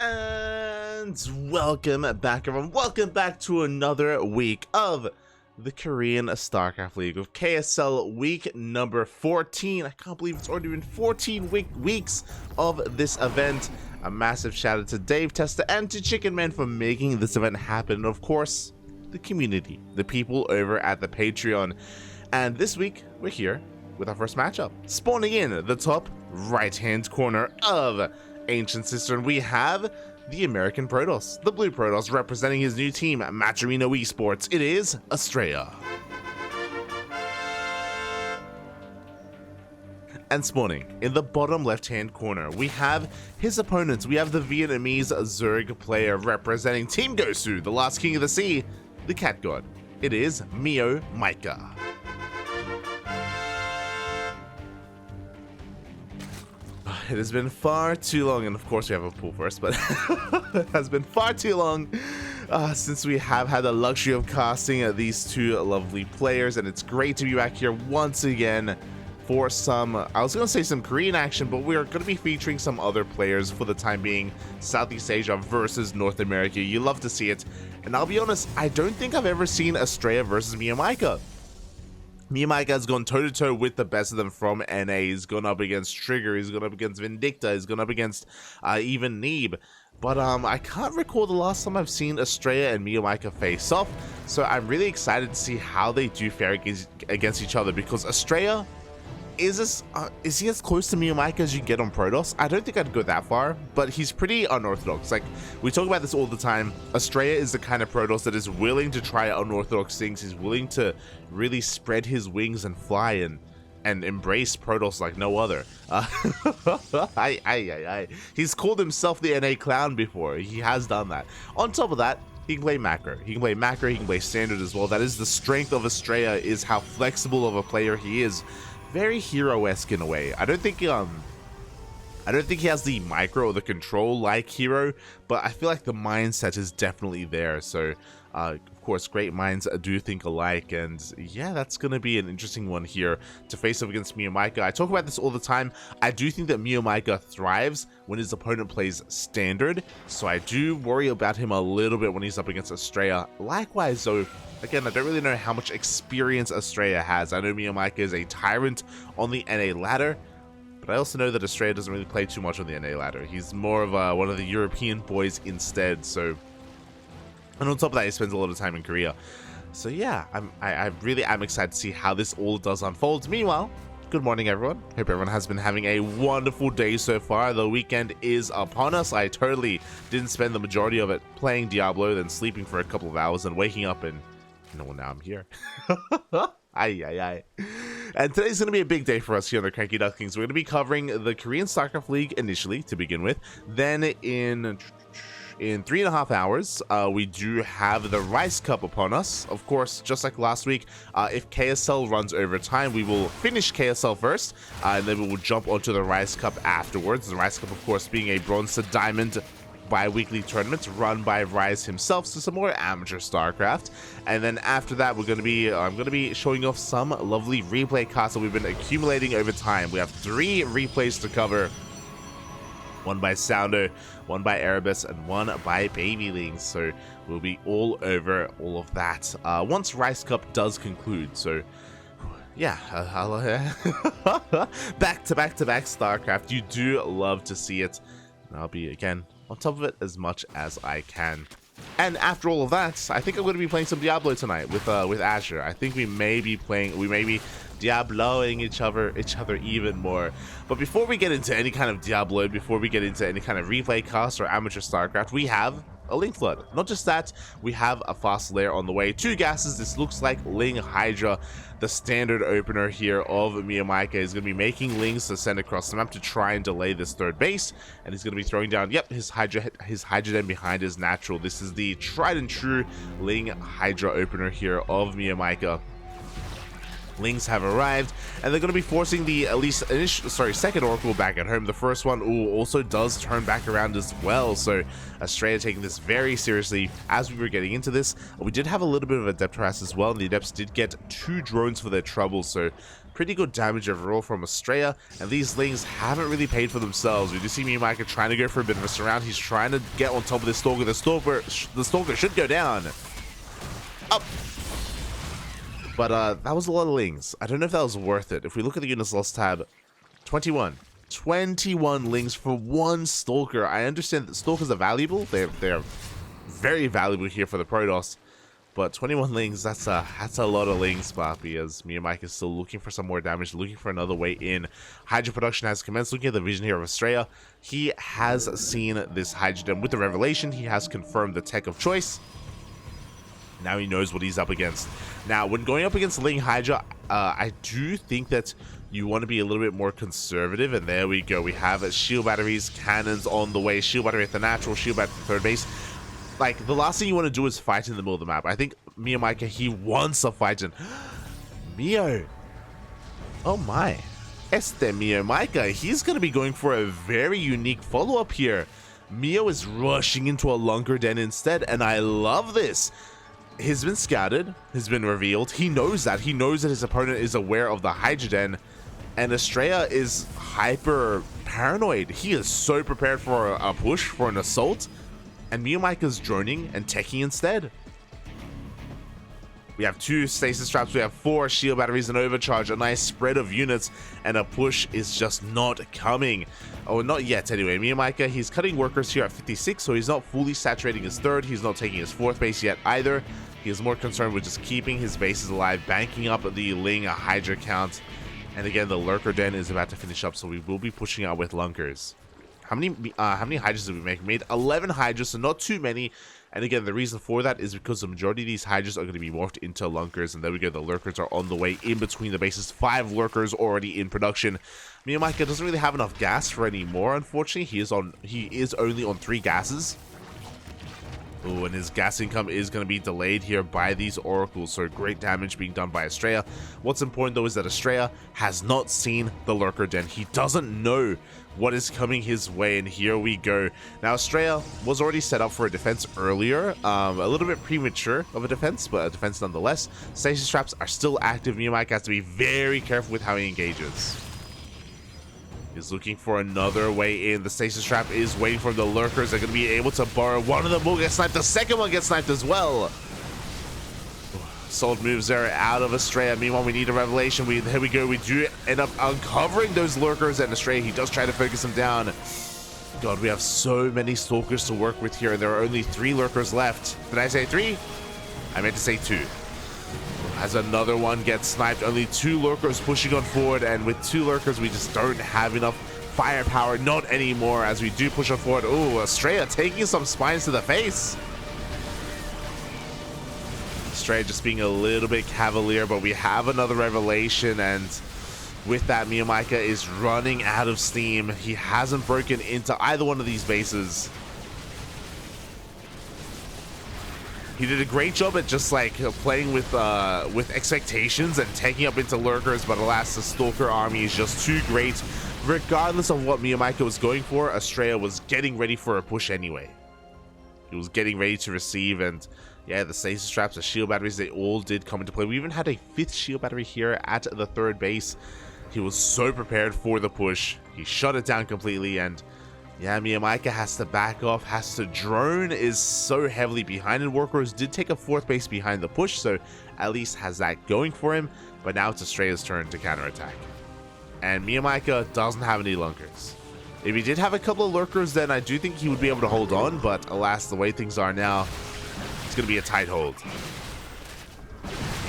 And welcome back, everyone. Welcome back to another week of the Korean StarCraft League with KSL week number 14. I can't believe it's already been 14 weeks of this event. A massive shout out to Dave Tester and to Chicken Man for making this event happen. And of course, the community, the people over at the Patreon. And this week, we're here with our first matchup. Spawning in the top right-hand corner of Ancient Sister, and we have the American Protoss, the Blue Protoss, representing his new team, MeomaikA Esports. It is Astrea. And spawning in the bottom left-hand corner, we have his opponents. We have the Vietnamese Zerg player representing Team Gosu, the last king of the sea, the cat god. It is MeomaikA. It has been far too long, and of course we have a pool first, but it has been far too long since we have had the luxury of casting these two lovely players, and it's great to be back here once again for some, I was going to say some Korean action, but we're going to be featuring some other players for the time being. Southeast Asia versus North America. You love to see it, and I'll be honest, I don't think I've ever seen Astrea versus MeomaikA. MeomaikA has gone toe-to-toe with the best of them from NA. He's gone up against Trigger, he's gone up against Vindicta, he's gone up against even Neeb. But I can't recall the last time I've seen Astrea and MeomaikA face off, so I'm really excited to see how they do fare against each other, because Astrea is he as close to MeomaikA as you get on Protoss? I don't think I'd go that far, but he's pretty unorthodox. Like, we talk about this all the time. Astrea is the kind of Protoss that is willing to try unorthodox things. He's willing to really spread his wings and fly and embrace Protoss like no other. He's called himself the NA clown before. He has done that. On top of that, he can play macro. He can play macro, he can play standard as well. That is the strength of Astrea, is how flexible of a player he is. Very hero-esque in a way. I don't think he has the micro or the control like Hero, but I feel like the mindset is definitely there. So of course, great minds do think alike, and yeah, that's gonna be an interesting one here to face off against MeomaikA. I talk about this all the time. I do think that MeomaikA thrives when his opponent plays standard, so I do worry about him a little bit when he's up against Astrea. Likewise though, again, I don't really know how much experience Astrea has. I know MeomaikA is a tyrant on the NA ladder, but I also know that Astrea doesn't really play too much on the NA ladder. He's more of one of the European boys instead, so... And on top of that, he spends a lot of time in Korea. So yeah, I really am excited to see how this all does unfold. Meanwhile, good morning everyone. Hope everyone has been having a wonderful day so far. The weekend is upon us. I totally didn't spend the majority of it playing Diablo, then sleeping for a couple of hours and waking up and, you know, now I'm here. And today's going to be a big day for us here on the CranKy Ducklings. We're going to be covering the Korean StarCraft League initially to begin with. Then in 3.5 hours, we do have the Rice Cup upon us. Of course, just like last week, if KSL runs over time, we will finish KSL first, and then we will jump onto the Rice Cup afterwards. The Rice Cup, of course, being a bronze to diamond bi-weekly tournament run by Rise himself, so some more amateur StarCraft. And then after that, we're going to be I'm going to be showing off some lovely replay cards that we've been accumulating over time. We have 3 replays to cover. One by Sounder, one by Erebus, and one by Babylings. So we'll be all over all of that once Rice Cup does conclude. So yeah, back to back StarCraft. You do love to see it. And I'll be again on top of it as much as I can. And after all of that, I think I'm going to be playing some Diablo tonight with Azure. I think we may be Diabloing each other even more. But before we get into any kind of Diablo, before we get into any kind of replay cast or amateur StarCraft, we have a Ling Flood. Not just that, we have a fast layer on the way. 2 gases. This looks like Ling Hydra. The standard opener here of MeomaikA is going to be making Lings to send across the map to try and delay this 3rd base, and he's going to be throwing down, yep, his Hydra Den behind his natural. This is the tried and true Ling Hydra opener here of MeomaikA. Lings have arrived, and they're going to be forcing the second Oracle back at home. The first one also does turn back around as well, so Astrea taking this very seriously. As we were getting into this, we did have a little bit of Adept harass as well, and the Adepts did get 2 drones for their trouble, so pretty good damage overall from Astrea, and these Lings haven't really paid for themselves. We do see MeomaikA trying to go for a bit of a surround. He's trying to get on top of this Stalker. The Stalker should go down. Up. But that was a lot of Lings. I don't know if that was worth it. If we look at the units lost tab, 21 Lings for 1 Stalker. I understand that Stalkers are valuable. They're very valuable here for the Protoss. But 21 Lings, that's a lot of Lings, Papi, as MeomaikA is still looking for some more damage, looking for another way in. Hydra production has commenced. Looking at the vision here of Astrea, he has seen this Hydra with the Revelation. He has confirmed the tech of choice. Now he knows what he's up against. Now, when going up against Ling Hydra, I do think that you want to be a little bit more conservative, and there we go. We have shield batteries, cannons on the way, shield battery at the natural, shield battery at the third base. Like, the last thing you want to do is fight in the middle of the map. I think MeomaikA, he wants a fight in... Meo. Oh my. MeomaikA, he's going to be going for a very unique follow-up here. Meo is rushing into a Lunker Den instead, and I love this. He's been scouted, has been revealed. He knows that. He knows that his opponent is aware of the Hydra Den, and Astrea is hyper paranoid. He is so prepared for a push, for an assault, and MeomaikA's droning and teching instead. We have 2 stasis traps, we have 4 shield batteries and overcharge, a nice spread of units, and a push is just not coming. Oh, not yet anyway. MeomaikA, he's cutting workers here at 56, so he's not fully saturating his 3rd, he's not taking his 4th base yet either. He is more concerned with just keeping his bases alive, banking up the Ling Hydra count. And again, the Lurker Den is about to finish up, so we will be pushing out with Lunkers. How many Hydras did we make? We made 11 Hydras, so not too many. And again, the reason for that is because the majority of these Hydras are going to be morphed into Lunkers. And there we go, the Lurkers are on the way in between the bases. 5 Lurkers already in production. MeomaikA doesn't really have enough gas for any more, unfortunately. He is only on 3 gases. Oh, and his gas income is going to be delayed here by these Oracles, so great damage being done by Astrea. What's important, though, is that Astrea has not seen the Lurker Den. He doesn't know what is coming his way, and here we go. Now, Astrea was already set up for a defense earlier, a little bit premature of a defense, but a defense nonetheless. Stasis traps are still active. MeomaikA has to be very careful with how he engages. He's looking for another way in. The stasis trap is waiting for the Lurkers. They're going to be able to borrow. One of them will get sniped. The second one gets sniped as well. Solid moves there out of Astrea. Meanwhile, we need a Revelation. Here we go. We do end up uncovering those Lurkers, and Astrea, he does try to focus them down. God, we have so many Stalkers to work with here. There are only 3 Lurkers left. Did I say 3? I meant to say 2. As another one gets sniped, only 2 Lurkers pushing on forward, and with 2 Lurkers, we just don't have enough firepower. Not anymore as we do push on forward. Oh, Astrea taking some spines to the face. Astrea just being a little bit cavalier, but we have another Revelation, and with that, MeomaikA is running out of steam. He hasn't broken into either one of these bases. He did a great job at just like playing with expectations and taking up into Lurkers, but alas, the Stalker army is just too great. Regardless of what MeomaikA was going for, Astrea was getting ready for a push anyway. He was getting ready to receive, and yeah, the stasis traps, the shield batteries, they all did come into play. We even had a 5th shield battery here at the 3rd base. He was so prepared for the push. He shut it down completely, and yeah, MeomaikA has to back off, has to drone, is so heavily behind, and Workers did take a 4th base behind the push, so at least has that going for him. But now it's Astrea's turn to counterattack. And MeomaikA doesn't have any Lunkers. If he did have a couple of Lurkers, then I do think he would be able to hold on, but alas, the way things are now, it's going to be a tight hold.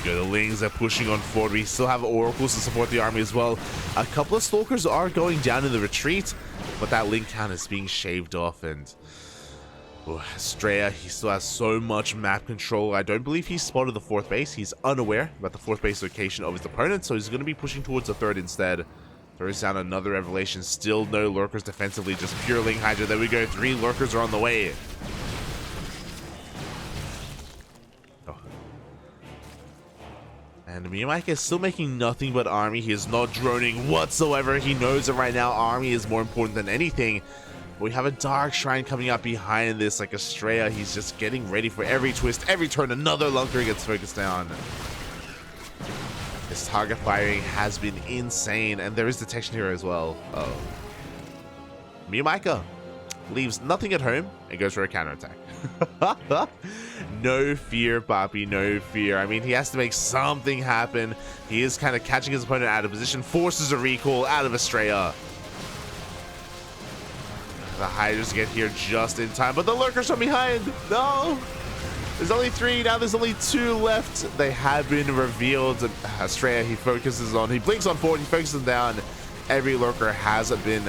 The Lings are pushing on forward. We still have Oracles to support the army as well. A couple of Stalkers are going down in the retreat, but that Ling count is being shaved off, and Astrea, he still has so much map control. I don't believe he's spotted the 4th base. He's unaware about the 4th base location of his opponent, so he's going to be pushing towards the 3rd instead. Throws down another Revelation. Still no Lurkers defensively, just pure Ling Hydra. There we go. 3 Lurkers are on the way. And MeomaikA is still making nothing but army. He is not droning whatsoever. He knows that right now army is more important than anything. We have a Dark Shrine coming up behind this, like Astrea. He's just getting ready for every twist, every turn. Another Lunker gets focused down. His target firing has been insane, and there is detection here as well. Oh. MeomaikA leaves nothing at home and goes for a counterattack. No fear, Papi, no fear. I mean, he has to make something happen. He is kind of catching his opponent out of position, forces a recall out of Astrea. The Hydras get here just in time, but the Lurkers are behind. No! There's only 3, now there's only 2 left. They have been revealed. Astrea, he blinks on forward, he focuses down. Every Lurker has been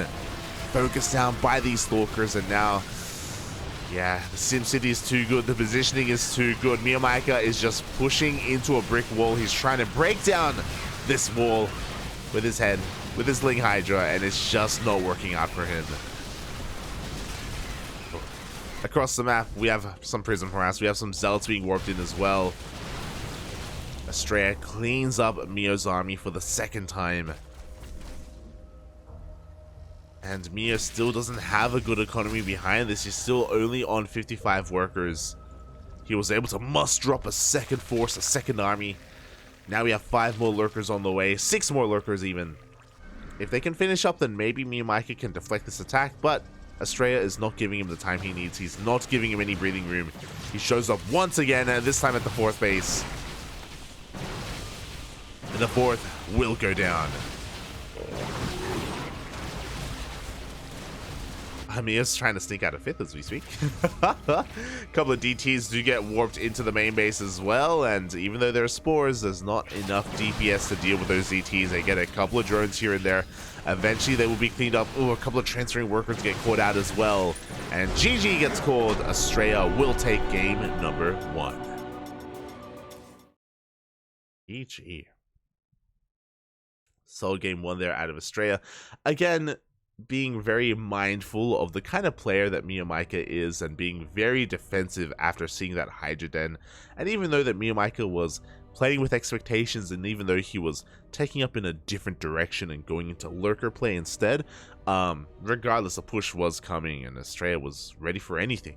focused down by these Stalkers, and now, yeah, the SimCity is too good. The positioning is too good. MeomaikA is just pushing into a brick wall. He's trying to break down this wall with his head, with his Ling Hydra, and it's just not working out for him. Across the map, we have some Prism Harass. We have some Zealots being warped in as well. Astrea cleans up Mio's army for the 2nd time. And Mio still doesn't have a good economy behind this. He's still only on 55 workers. He was able to muster up a 2nd force, a 2nd army. Now we have 5 more Lurkers on the way. 6 more Lurkers even. If they can finish up, then maybe MeomaikA can deflect this attack, but Astrea is not giving him the time he needs. He's not giving him any breathing room. He shows up once again, and this time at the 4th base. And the 4th will go down. Mio's trying to sneak out of 5th as we speak. Couple of DTs do get warped into the main base as well, and even though there are spores, there's not enough DPS to deal with those DTs. They get a couple of drones here and there. Eventually they will be cleaned up. Ooh, a couple of transferring workers get caught out as well. And GG gets called. Astrea will take game number 1. GG. Solid game 1 there out of Astrea. Again, being very mindful of the kind of player that MeomaikA is and being very defensive after seeing that Hydra Den. And even though that MeomaikA was playing with expectations, and even though he was taking up in a different direction and going into Lurker play instead, regardless, a push was coming and Astrea was ready for anything.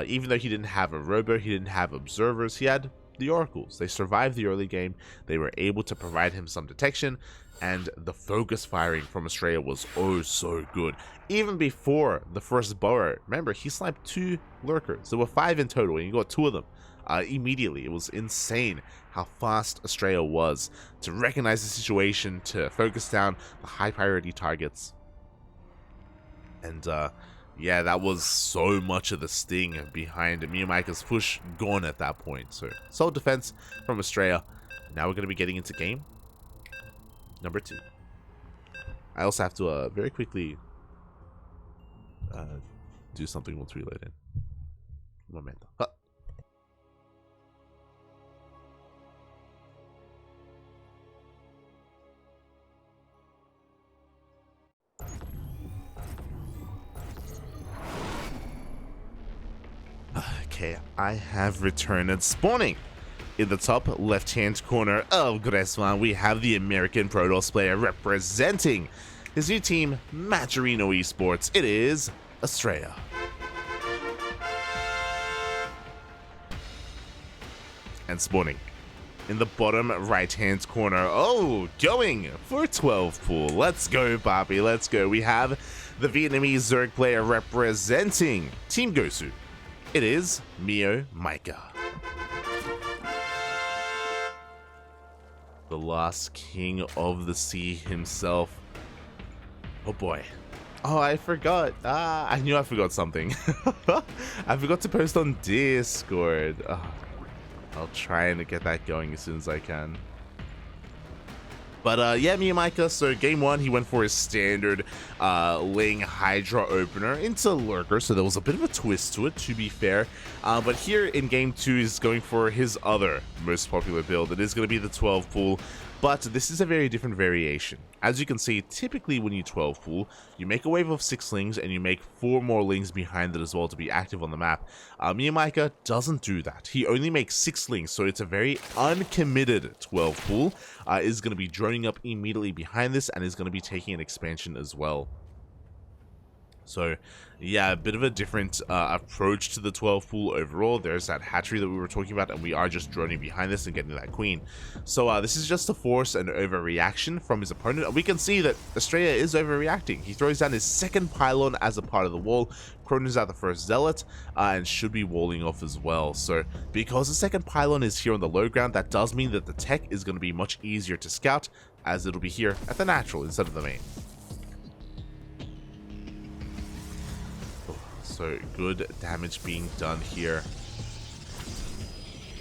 Even though he didn't have a Robo, he didn't have Observers, he had the Oracles. They survived the early game. They were able to provide him some detection, and the focus firing from Astrea was oh so good. Even before the first burrow, remember, he sniped 2 Lurkers. There were 5 in total, and he got 2 of them immediately. It was insane how fast Astrea was to recognize the situation, to focus down the high priority targets. And yeah, that was so much of the sting behind MeomaikA's push gone at that point. So solid defense from Astrea. Now we're going to be getting into game number 2. I also have to very quickly do something once we load in. Momento. Okay, I have returned, and spawning in the top left-hand corner of Greswan, we have the American Protoss player representing his new team, Maturino Esports. It is Astrea. And spawning in the bottom right-hand corner, oh, going for 12 pool. Let's go, Papi, let's go. We have the Vietnamese Zerg player representing Team Gosu. It is MeomaikA. The last king of the sea himself. Oh boy. Oh, I forgot. I knew I forgot something. I forgot to post on Discord. Oh, I'll try and get that going as soon as I can. But yeah, MeomaikA, so game 1, he went for his standard Ling Hydra opener into Lurker, so there was a bit of a twist to it, to be fair. But here in game 2, he's going for his other most popular build. It is going to be the 12 pool, but this is a very different variation. As you can see, typically when you 12 pool, you make a wave of 6 Lings, and you make 4 more Lings behind it as well to be active on the map. MeomaikA doesn't do that. He only makes 6 Lings, so it's a very uncommitted 12 pool. Is going to be droning up immediately behind this, and is going to be taking an expansion as well. So yeah, a bit of a different approach to the 12 pool overall. There's that hatchery that we were talking about, and we are just droning behind this and getting that queen. So this is just to force an overreaction from his opponent. We can see that Astrea is overreacting. He throws down his second pylon as a part of the wall, Cronin's out the first zealot, and should be walling off as well. So because the second pylon is here on the low ground, that does mean that the tech is going to be much easier to scout, as it'll be here at the natural instead of the main. So good damage being done here.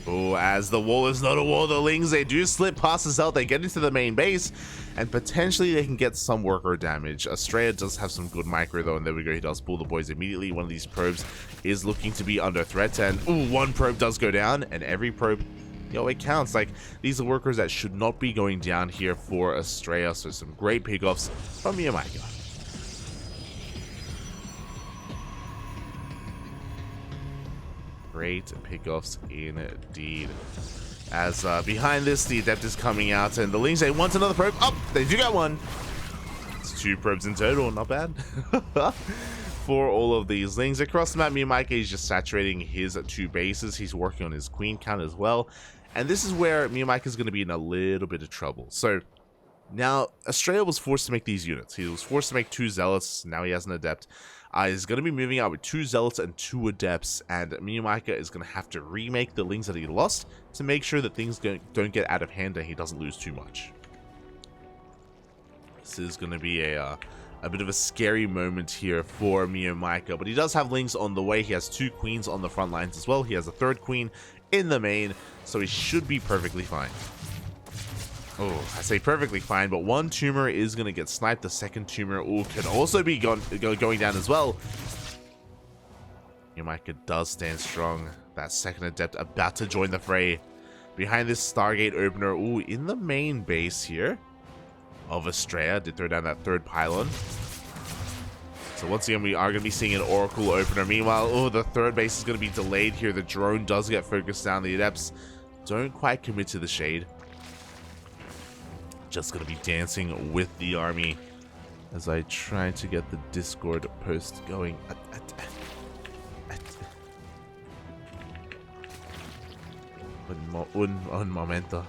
Oh, as the wall is not a wall, the Lings, they do slip past the Zealot, they get into the main base, and potentially they can get some worker damage. Astrea does have some good micro though, and there we go, he does pull the boys immediately. One of these probes is looking to be under threat, and ooh, one probe does go down, and every probe, yo, it counts. Like, these are workers that should not be going down here for Astrea, so some great pickoffs from MeomaikA. Great pickoffs indeed. As behind this, the Adept is coming out, and the Lings, they want another probe. Oh, they do got one. It's 2 probes in total, not bad. For all of these Lings across the map, MeomaikA is just saturating his 2 bases. He's working on his queen count as well. And this is where MeomaikA is going to be in a little bit of trouble. So now, Astrea was forced to make these units. He was forced to make 2 Zealots. Now he has an Adept. He's going to be moving out with 2 Zealots and 2 Adepts, and MeomaikA is going to have to remake the Lings that he lost to make sure that things don't get out of hand and he doesn't lose too much. This is going to be a bit of a scary moment here for MeomaikA, but he does have Lings on the way. He has 2 queens on the front lines as well. He has a 3rd queen in the main, so he should be perfectly fine. Oh, I say perfectly fine, but 1 tumor is going to get sniped. The 2nd tumor can also be going down as well. MeomaikA does stand strong. That 2nd Adept about to join the fray. Behind this Stargate opener, ooh, in the main base here of Astrea, did throw down that 3rd pylon. So once again, we are going to be seeing an Oracle opener. Meanwhile, oh, the 3rd base is going to be delayed here. The drone does get focused down. The Adepts don't quite commit to the shade. Just gonna be dancing with the army as I try to get the Discord post going. Un momento.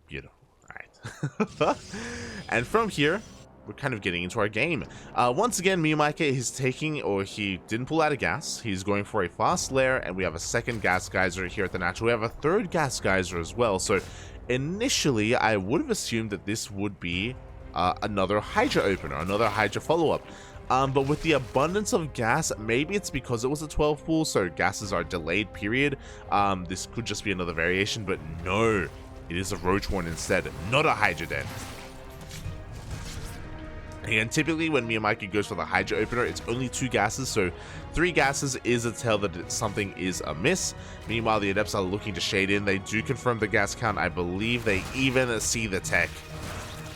Beautiful. Alright. And from here, we're kind of getting into our game. Once again, MeomaikA is taking, or he didn't pull out a gas. He's going for a fast lair, and we have a 2nd gas geyser here at the natural. We have a 3rd gas geyser as well. So initially, I would have assumed that this would be another Hydra opener, another Hydra follow-up. But with the abundance of gas, maybe it's because it was a 12 pool, so gases are delayed, period. This could just be another variation, but no, it is a Roach one instead, not a Hydra den. And typically when MeomaikA goes for the Hydra opener, it's only 2 gases, so 3 gases is a tell that something is amiss. Meanwhile, the Adepts are looking to shade in. They do confirm the gas count. I believe they even see the tech.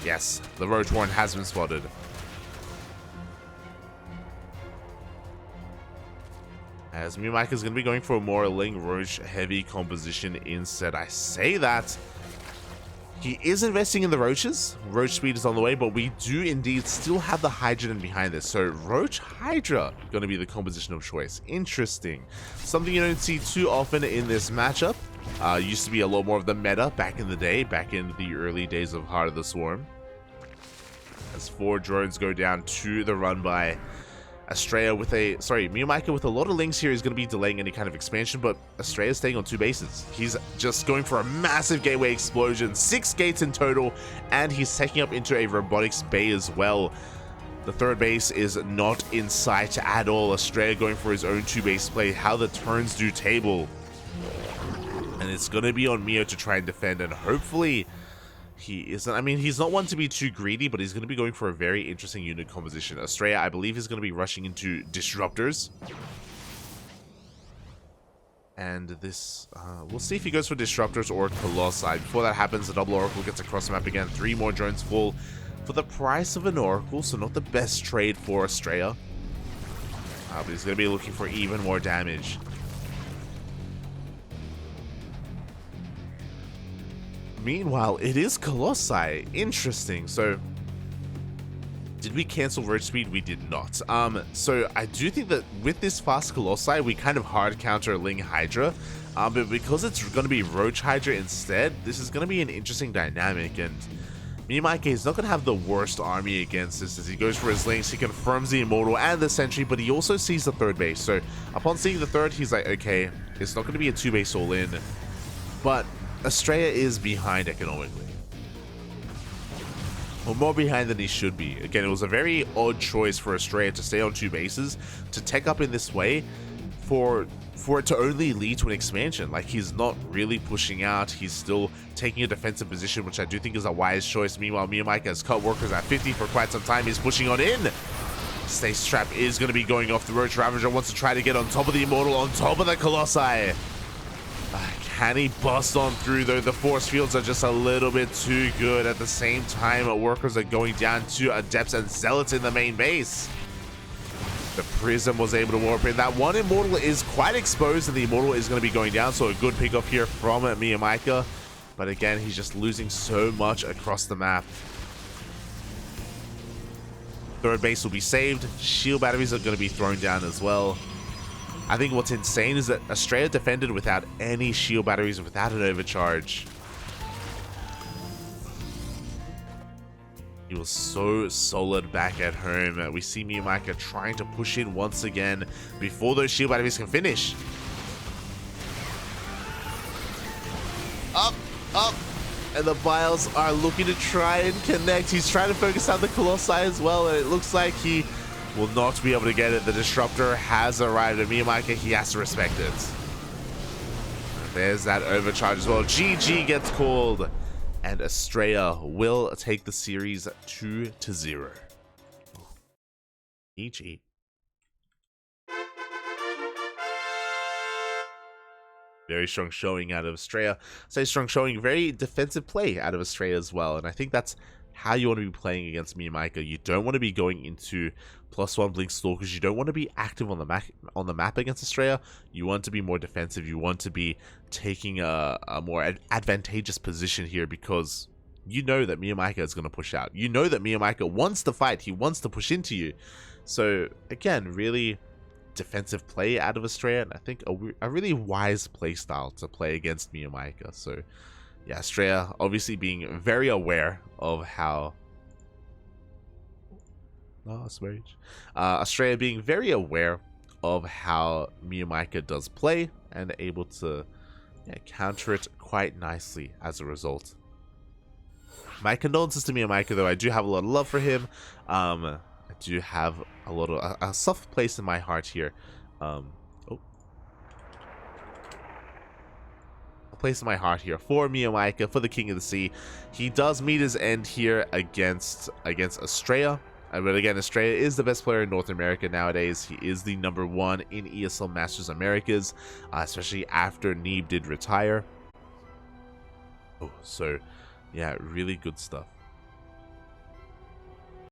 Yes, the Roach Warren has been spotted. As MeomaikA is going to be going for a more Ling Roach heavy composition instead. I say that. He is investing in the Roaches. Roach speed is on the way, but we do indeed still have the Hydra behind this. So Roach Hydra going to be the composition of choice. Interesting. Something you don't see too often in this matchup. Used to be a lot more of the meta back in the day, back in the early days of Heart of the Swarm. As 4 drones go down to the run by Astrea with MeomaikA with a lot of Lings here is going to be delaying any kind of expansion, but Astrea is staying on 2 bases. He's just going for a massive gateway explosion, 6 gates in total, and he's taking up into a robotics bay as well. The 3rd base is not in sight at all. Astrea going for his own 2 base play. How the turns do table. and it's going to be on Mio to try and defend, and hopefully he isn't. I mean, he's not one to be too greedy, but he's going to be going for a very interesting unit composition. Astrea, I believe, is going to be rushing into Disruptors. And this, we'll see if he goes for Disruptors or Colossi. Before that happens, the double Oracle gets across the map again. 3 more drones fall for the price of an Oracle, so not the best trade for Astrea. But he's going to be looking for even more damage. Meanwhile, it is Colossi. Interesting. So, did we cancel Roach Speed? We did not. So I do think that with this fast Colossi, we kind of hard counter Ling Hydra. But because it's going to be Roach Hydra instead, this is going to be an interesting dynamic. And MeomaikA is not going to have the worst army against this as he goes for his Lings. He confirms the Immortal and the Sentry, but he also sees the 3rd base. So upon seeing the 3rd, he's like, okay, it's not going to be a 2-base all-in. But Astrea is behind economically. Well, more behind than he should be. Again, it was a very odd choice for Astrea to stay on 2 bases, to tech up in this way, for it to only lead to an expansion. Like, he's not really pushing out, he's still taking a defensive position, which I do think is a wise choice. Meanwhile, MeomaikA has cut workers at 50 for quite some time. He's pushing on in. Stasis Trap is going to be going off. The Roach Ravager wants to try to get on top of the Immortal, on top of the Colossi. Can he bust on through, though? The force fields are just a little bit too good. At the same time, workers are going down to Adepts and Zealots in the main base. The Prism was able to warp in. That one Immortal is quite exposed, and the Immortal is going to be going down, so a good pick up here from MeomaikA. But again, he's just losing so much across the map. 3rd base will be saved. Shield batteries are going to be thrown down as well. I think what's insane is that Astrea defended without any shield batteries, without an overcharge. He was so solid back at home. We see MeomaikA trying to push in once again before those shield batteries can finish. Up, and the Biles are looking to try and connect. He's trying to focus on the Colossi as well, and it looks like he will not be able to get it. The Disruptor has arrived, and MeomaikA, he has to respect it. There's that overcharge as well. GG gets called, and Astrea will take the series 2-0. GG. Very strong showing out of Astrea. So strong showing, very defensive play out of Astrea as well, and I think that's how you want to be playing against MeomaikA. You don't want to be going into +1 Blink Stalkers. You don't want to be active on the map against Astrea. You want to be more defensive. You want to be taking a more advantageous position here, because you know that MeomaikA is going to push out. You know that MeomaikA wants to fight. He wants to push into you. So again, really defensive play out of Astrea, and I think a really wise play style to play against MeomaikA. So yeah, Astrea obviously being very aware of how... Astrea being very aware of how MeomaikA does play, and able to counter it quite nicely as a result. My condolences to MeomaikA, though. I do have a lot of love for him. I do have a lot of a soft place in my heart here. Place in my heart here for MeomaikA, for the King of the Sea. He does meet his end here against Astrea. But again, Astrea is the best player in North America nowadays. He is the #1 in ESL Masters Americas, especially after Neeb did retire. So yeah, really good stuff.